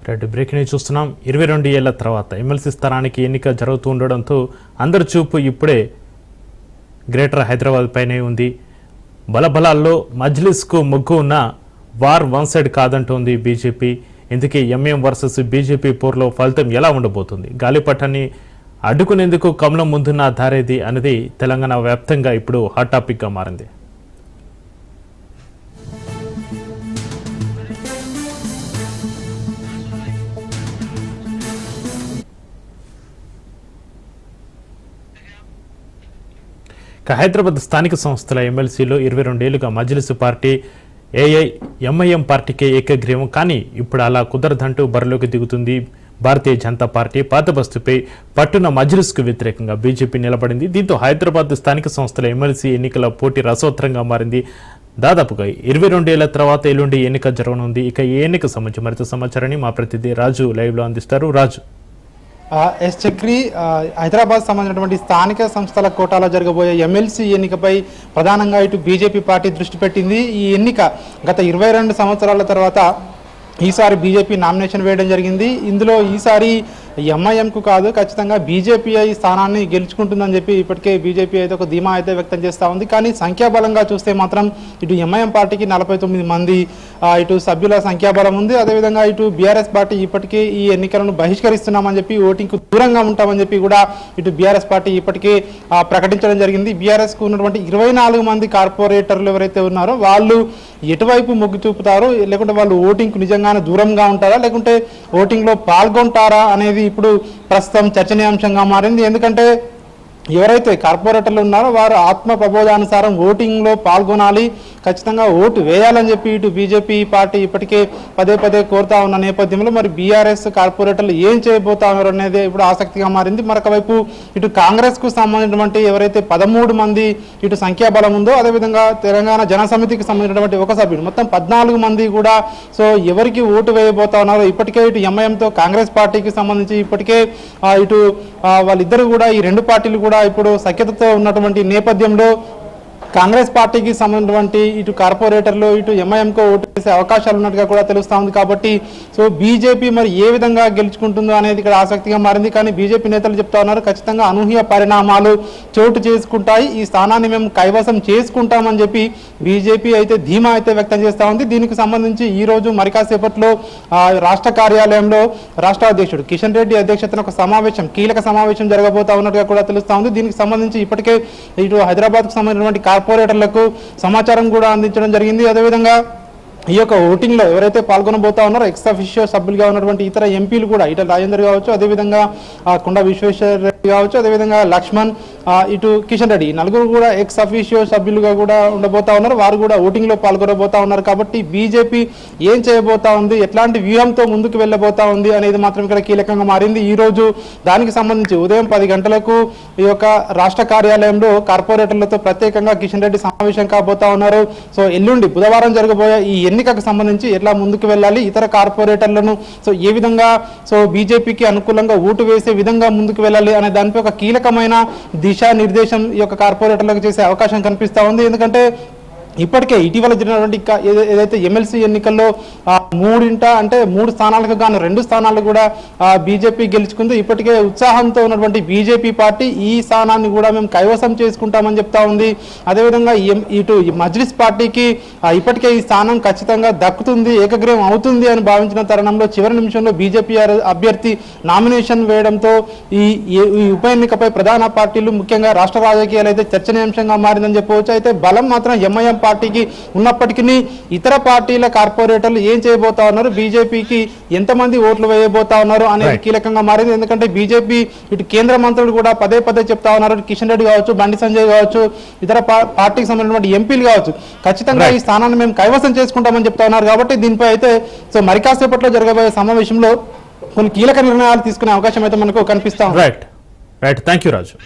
Reddy breaking news చూస్తున్నాం. 22 ఏళ్ల తర్వాత ఎమ్మెల్సీ స్థానానికి ఎన్నిక జరుగుతూ ఉండడంతో అందరి చూపు ఇప్పుడే గ్రేటర్ హైదరాబాద్ పైనే ఉంది. బలబలాల్లో మజ్లిస్కు మొగ్గు ఉన్న వార్ వన్ సైడ్ కాదంటోంది బీజేపీ. ఇందుకే ఎంఎం వర్సెస్ బీజేపీ పోర్లో ఫలితం ఎలా ఉండబోతుంది, గాలిపటాన్ని అడ్డుకునేందుకు కమలం ముందున్న దారేది అనేది తెలంగాణ వ్యాప్తంగా ఇప్పుడు హాట్ టాపిక్గా మారింది. హైదరాబాద్ స్థానిక సంస్థల ఎమ్మెల్సీలో 22 ఏళ్లుగా మజ్లిస్ పార్టీ ఎంఐఎం పార్టీకే ఏకగ్రీవం. కానీ ఇప్పుడు అలా కుదరదంటూ బరిలోకి దిగుతుంది భారతీయ జనతా పార్టీ. పాత బస్తీపై పట్టున మజ్లిస్కు వ్యతిరేకంగా బీజేపీ నిలబడింది. దీంతో హైదరాబాద్ స్థానిక సంస్థల ఎమ్మెల్సీ ఎన్నికల పోటీ రసవత్తరంగా మారింది. దాదాపుగా 22 ఏళ్ల తర్వాత ఎల్లుండి ఎన్నిక జరగనుంది. ఇక ఈ ఎన్నిక సంబంధించి మరింత సమాచారాన్ని మా ప్రతినిధి రాజు లైవ్లో అందిస్తారు. రాజు. ఎస్ చక్రి, హైదరాబాద్ సంబంధించినటువంటి స్థానిక సంస్థల కోటాలో జరగబోయే ఎమ్మెల్సీ ఎన్నికపై ప్రధానంగా ఇటు బీజేపీ పార్టీ దృష్టి పెట్టింది. ఈ ఎన్నిక గత 22 సంవత్సరాల తర్వాత ఈసారి బీజేపీ నామినేషన్ వేయడం జరిగింది. ఇందులో ఈసారి ఎంఐఎంకు కాదు, ఖచ్చితంగా బీజేపీ ఈ స్థానాన్ని గెలుచుకుంటుందని చెప్పి ఇప్పటికే బీజేపీ అయితే ఒక ధీమా అయితే వ్యక్తం చేస్తూ ఉంది. కానీ సంఖ్యాబలంగా చూస్తే మాత్రం ఇటు ఎంఐఎం పార్టీకి 49 మంది ఇటు సభ్యుల సంఖ్యాబలం ఉంది. అదేవిధంగా ఇటు బీఆర్ఎస్ పార్టీ ఇప్పటికే ఈ ఎన్నికలను బహిష్కరిస్తున్నామని చెప్పి, ఓటింగ్కు దూరంగా ఉంటామని చెప్పి కూడా ఇటు బీఆర్ఎస్ పార్టీ ఇప్పటికే ప్రకటించడం జరిగింది. బీఆర్ఎస్కు ఉన్నటువంటి 24 మంది కార్పొరేటర్లు ఎవరైతే ఉన్నారో వాళ్ళు ఎటువైపు మొగ్గు చూపుతారో, లేకుంటే వాళ్ళు ఓటింగ్కు నిజంగానే దూరంగా ఉంటారా, లేకుంటే ఓటింగ్లో పాల్గొంటారా అనేది ఇప్పుడు ప్రస్తుతం చర్చనీయాంశంగా మారింది. ఎందుకంటే ఎవరైతే కార్పొరేటర్లు ఉన్నారో వారు ఆత్మ ప్రబోధానుసారం ఓటింగ్లో పాల్గొనాలి, ఖచ్చితంగా ఓటు వేయాలని చెప్పి ఇటు బీజేపీ పార్టీ ఇప్పటికే పదే పదే కోరుతా ఉన్న నేపథ్యంలో మరి బీఆర్ఎస్ కార్పొరేటర్లు ఏం చేయబోతా ఉన్నారు అనేది ఇప్పుడు ఆసక్తిగా మారింది. మరొక వైపు ఇటు కాంగ్రెస్కు సంబంధించినటువంటి ఎవరైతే 13 మంది ఇటు సంఖ్యాబలం ఉందో, అదేవిధంగా తెలంగాణ జనసమితికి సంబంధించినటువంటి ఒక సభ్యుడు, మొత్తం 14 మంది కూడా సో ఎవరికి ఓటు వేయబోతా ఉన్నారో ఇప్పటికే ఇటు ఎంఐఎంతో కాంగ్రెస్ పార్టీకి సంబంధించి ఇప్పటికే ఇటు వాళ్ళిద్దరు కూడా ఈ రెండు పార్టీలు కూడా ఇప్పుడు సఖ్యతతో ఉన్నటువంటి నేపథ్యంలో కాంగ్రెస్ పార్టీకి సంబంధించినటువంటి ఇటు కార్పొరేటర్లు ఇటు ఎంఐఎంకు ఓటు వేసే అవకాశాలు ఉన్నట్టుగా కూడా తెలుస్తూ ఉంది. కాబట్టి సో బీజేపీ మరి ఏ విధంగా గెలుచుకుంటుందో అనేది ఇక్కడ ఆసక్తిగా మారింది. కానీ బీజేపీ నేతలు చెప్తా ఉన్నారు ఖచ్చితంగా అనూహ్య పరిణామాలు చోటు చేసుకుంటాయి, ఈ స్థానాన్ని మేము కైవసం చేసుకుంటామని చెప్పి బీజేపీ అయితే ధీమా అయితే వ్యక్తం చేస్తూ ఉంది. దీనికి సంబంధించి ఈ రోజు మరి కాసేపట్లో రాష్ట్ర కార్యాలయంలో రాష్ట్ర అధ్యక్షుడు కిషన్ రెడ్డి అధ్యక్షతన ఒక సమావేశం, కీలక సమావేశం జరగబోతా ఉన్నట్టుగా కూడా తెలుస్తూ ఉంది. దీనికి సంబంధించి ఇప్పటికే ఇటు హైదరాబాద్కు సంబంధించినటువంటి కార్పొరేటర్లకు సమాచారం కూడా అందించడం జరిగింది. అదేవిధంగా ఈ యొక్క ఓటింగ్లో ఎవరైతే పాల్గొనబోతా ఉన్నారో ఎక్స్ అఫిషియో సభ్యులుగా ఉన్నటువంటి ఇతర ఎంపీలు కూడా ఇటు రాజేందర్ కావచ్చు, అదేవిధంగా కొండ విశ్వేశ్వర రెడ్డి కావచ్చు, అదేవిధంగా లక్ష్మణ్, ఇటు కిషన్ రెడ్డి, నలుగురు కూడా ఎక్స్ అఫిషియో సభ్యులుగా కూడా ఉండబోతా ఉన్నారు. వారు కూడా ఓటింగ్లో పాల్గొనబోతా ఉన్నారు. కాబట్టి బీజేపీ ఏం చేయబోతా ఉంది, ఎట్లాంటి వ్యూహంతో ముందుకు వెళ్ళబోతా ఉంది అనేది మాత్రం ఇక్కడ కీలకంగా మారింది. ఈ రోజు దానికి సంబంధించి ఉదయం 10 గంటలకు ఈ యొక్క రాష్ట్ర కార్యాలయంలో కార్పొరేటర్లతో ప్రత్యేకంగా కిషన్ రెడ్డి సమావేశం కాబోతా ఉన్నారు. సో ఎల్లుండి బుధవారం జరగబోయే ఈ ఎన్నికకు సంబంధించి ఎట్లా ముందుకు వెళ్ళాలి, ఇతర కార్పొరేటర్లను సో ఏ విధంగా సో బీజేపీకి అనుకూలంగా ఓటు వేసే విధంగా ముందుకు వెళ్ళాలి అనే దానిపై ఒక కీలకమైన దిశానిర్దేశం ఈ యొక్క కార్పొరేటర్లకు చేసే అవకాశం కనిపిస్తూ ఉంది. ఎందుకంటే ఇప్పటికే ఇటీవల జరిగినటువంటి ఏదైతే ఎమ్మెల్సీ ఎన్నికల్లో 3 స్థానాలకు గాను 2 స్థానాలు కూడా బీజేపీ గెలుచుకుంది. ఇప్పటికే ఉత్సాహంతో ఉన్నటువంటి బీజేపీ పార్టీ ఈ స్థానాన్ని కూడా మేము కైవసం చేసుకుంటామని చెప్తా ఉంది. అదేవిధంగా ఇటు మజ్లిస్ పార్టీకి ఇప్పటికే ఈ స్థానం ఖచ్చితంగా దక్కుతుంది, ఏకగ్రీవం అవుతుంది అని భావించిన తరుణంలో చివరి నిమిషంలో బీజేపీ అభ్యర్థి నామినేషన్ వేయడంతో ఈ ఉప ఎన్నికపై ప్రధాన పార్టీలు ముఖ్యంగా రాష్ట్ర రాజకీయాలు అయితే చర్చనీయాంశంగా మారిందని చెప్పవచ్చు. అయితే బలం మాత్రం ఎంఐఎం పార్టీకి ఉన్నప్పటికీ ఇతర పార్టీల కార్పొరేటర్లు ఏం చేయబోతా ఉన్నారు, బీజేపీకి ఎంతమంది ఓట్లు వేయబోతా ఉన్నారు అనేది కీలకంగా మారింది. ఎందుకంటే బీజేపీ ఇటు కేంద్ర మంత్రులు కూడా పదే పదే చెప్తా ఉన్నారు, కిషన్ రెడ్డి కావచ్చు, బండి సంజయ్ కావచ్చు, ఇతర పార్టీకి సంబంధించిన ఎంపీలు కావచ్చు, ఖచ్చితంగా ఈ స్థానాన్ని మేము కైవసం చేసుకుంటామని చెప్తా ఉన్నారు. కాబట్టి దీనిపై అయితే సో మరి కాసేపట్లో జరగబోయే సమావేశంలో కొన్ని కీలక నిర్ణయాలు తీసుకునే అవకాశం అయితే మనకు కనిపిస్తా ఉంది. Right, thank you Raju.